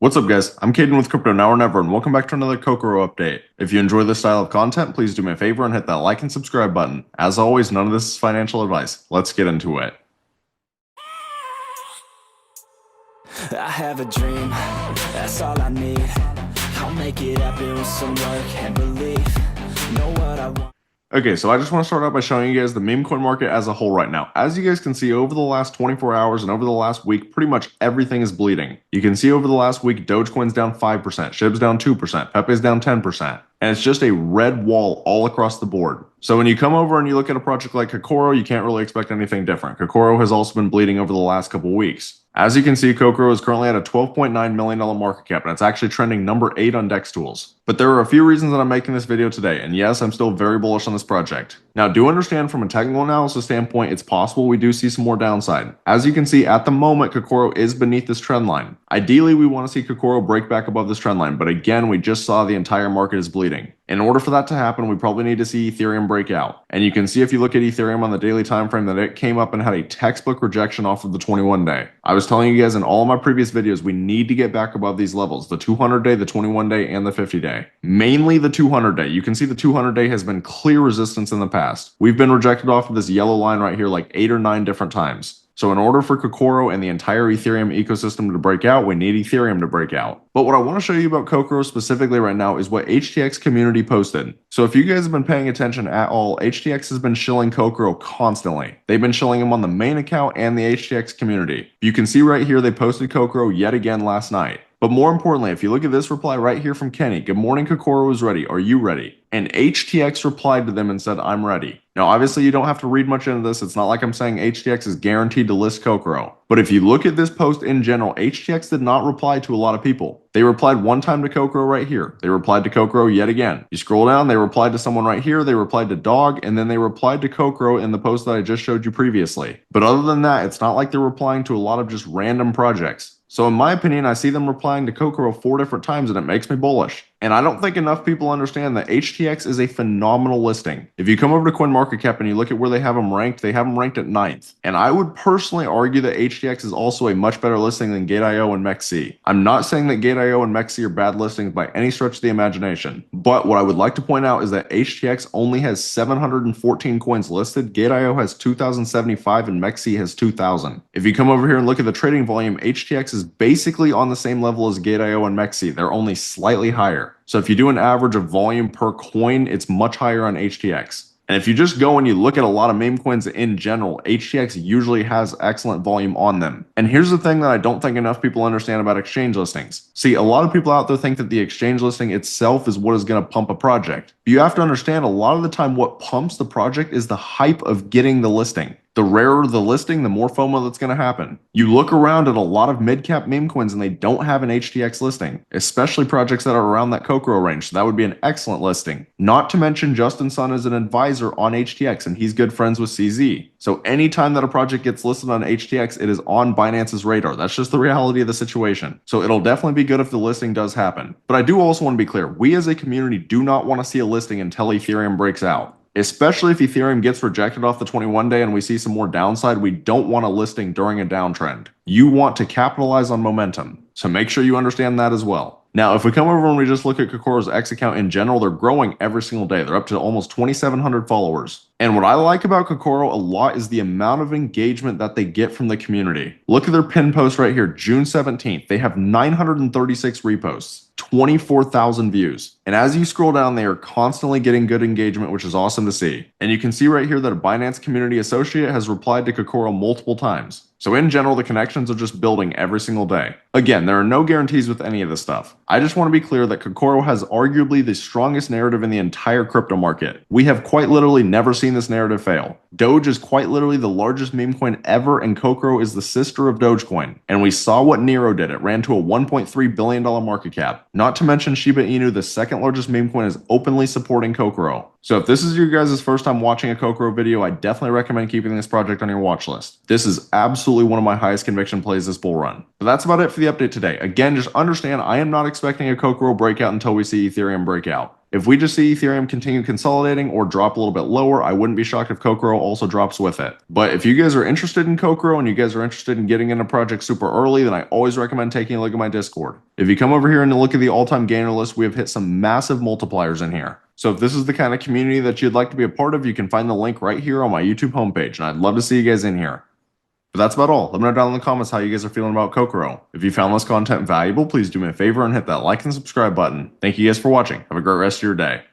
What's up guys, I'm Caden with Crypto Now or Never and welcome back to another Cocoro update. If you enjoy this style of content, please do me a favor and hit that like and subscribe button. As always, none of this is financial advice. Let's get into it. I have a dream, that's all I need. I'll make it happen with some work and belief. Know what I want. Okay, so I just want to start out by showing you guys the meme coin market as a whole right now. As you guys can see, over the last 24 hours and over the last week, pretty much everything is bleeding. You can see over the last week, Dogecoin's down 5%, SHIB's down 2%, Pepe's down 10%. And it's just a red wall all across the board. So when you come over and you look at a project like Cocoro, you can't really expect anything different. Cocoro has also been bleeding over the last couple weeks. As you can see, Cocoro is currently at a $12.9 million market cap, and it's actually trending number 8 on DEX tools. But there are a few reasons that I'm making this video today, and yes, I'm still very bullish on this project. Now, do understand from a technical analysis standpoint, it's possible we do see some more downside. As you can see, at the moment, Cocoro is beneath this trend line. Ideally, we want to see Cocoro break back above this trend line, but again, we just saw the entire market is bleeding. In order for that to happen, we probably need to see Ethereum break out. And you can see if you look at Ethereum on the daily time frame that it came up and had a textbook rejection off of the 21-day. I was telling you guys in all of my previous videos, we need to get back above these levels, the 200-day, the 21-day, and the 50-day. Mainly the 200-day. You can see the 200-day has been clear resistance in the past. We've been rejected off of this yellow line right here like 8 or 9 different times. So in order for Cocoro and the entire Ethereum ecosystem to break out, we need Ethereum to break out. But what I want to show you about Cocoro specifically right now is what HTX Community posted. So if you guys have been paying attention at all, HTX has been shilling Cocoro constantly. They've been shilling him on the main account and the HTX Community. You can see right here they posted Cocoro yet again last night. But more importantly, if you look at this reply right here from Kenny, good morning, Cocoro is ready. Are you ready? And HTX replied to them and said, I'm ready. Now, obviously, you don't have to read much into this. It's not like I'm saying HTX is guaranteed to list Cocoro. But if you look at this post in general, HTX did not reply to a lot of people. They replied one time to Cocoro right here. They replied to Cocoro yet again. You scroll down, they replied to someone right here. They replied to Dog, and then they replied to Cocoro in the post that I just showed you previously. But other than that, it's not like they're replying to a lot of just random projects. So in my opinion, I see them replying to Cocoro 4 different times and it makes me bullish. And I don't think enough people understand that HTX is a phenomenal listing. If you come over to CoinMarketCap and you look at where they have them ranked at 9th. And I would personally argue that HTX is also a much better listing than Gate.io and MEXC. I'm not saying that Gate.io and MEXC are bad listings by any stretch of the imagination. But what I would like to point out is that HTX only has 714 coins listed, Gate.io has 2,075, and MEXC has 2,000. If you come over here and look at the trading volume, HTX is basically on the same level as Gate.io and MEXC. They're only slightly higher. So if you do an average of volume per coin, it's much higher on HTX. And if you just go and you look at a lot of meme coins in general, HTX usually has excellent volume on them. And here's the thing that I don't think enough people understand about exchange listings. See, a lot of people out there think that the exchange listing itself is what is going to pump a project. But you have to understand a lot of the time what pumps the project is the hype of getting the listing. The rarer the listing, the more FOMO that's going to happen. You look around at a lot of mid-cap meme coins and they don't have an HTX listing, especially projects that are around that Cocoro range. So that would be an excellent listing. Not to mention Justin Sun is an advisor on HTX and he's good friends with CZ. So anytime that a project gets listed on HTX, it is on Binance's radar. That's just the reality of the situation. So it'll definitely be good if the listing does happen. But I do also want to be clear, we as a community do not want to see a listing until Ethereum breaks out. Especially if Ethereum gets rejected off the 21-day and we see some more downside, we don't want a listing during a downtrend. You want to capitalize on momentum. So make sure you understand that as well. Now, if we come over and we just look at Kokoro's X account in general, they're growing every single day. They're up to almost 2,700 followers. And what I like about Cocoro a lot is the amount of engagement that they get from the community. Look at their pin post right here, June 17th. They have 936 reposts, 24,000 views. And as you scroll down, they are constantly getting good engagement, which is awesome to see. And you can see right here that a Binance community associate has replied to Cocoro multiple times. So in general, the connections are just building every single day. Again, there are no guarantees with any of this stuff. I just want to be clear that Cocoro has arguably the strongest narrative in the entire crypto market. We have quite literally never seen this narrative fail. Doge is quite literally the largest meme coin ever, and Cocoro is the sister of Dogecoin. And we saw what Nero did. It ran to a $1.3 billion market cap. Not to mention Shiba Inu, the second largest meme coin, is openly supporting Cocoro. So if this is your guys' first time watching a Cocoro video, I definitely recommend keeping this project on your watch list. This is absolutely one of my highest conviction plays this bull run. But that's about it for the update today. Again, just understand I am not expecting a Cocoro breakout until we see Ethereum break out. If we just see Ethereum continue consolidating or drop a little bit lower, I wouldn't be shocked if Cocoro also drops with it. But if you guys are interested in Cocoro and you guys are interested in getting into projects super early, then I always recommend taking a look at my Discord. If you come over here and look at the all-time gainer list, we have hit some massive multipliers in here. So if this is the kind of community that you'd like to be a part of, you can find the link right here on my YouTube homepage, and I'd love to see you guys in here. But that's about all. Let me know down in the comments how you guys are feeling about Cocoro. If you found this content valuable, please do me a favor and hit that like and subscribe button. Thank you guys for watching. Have a great rest of your day.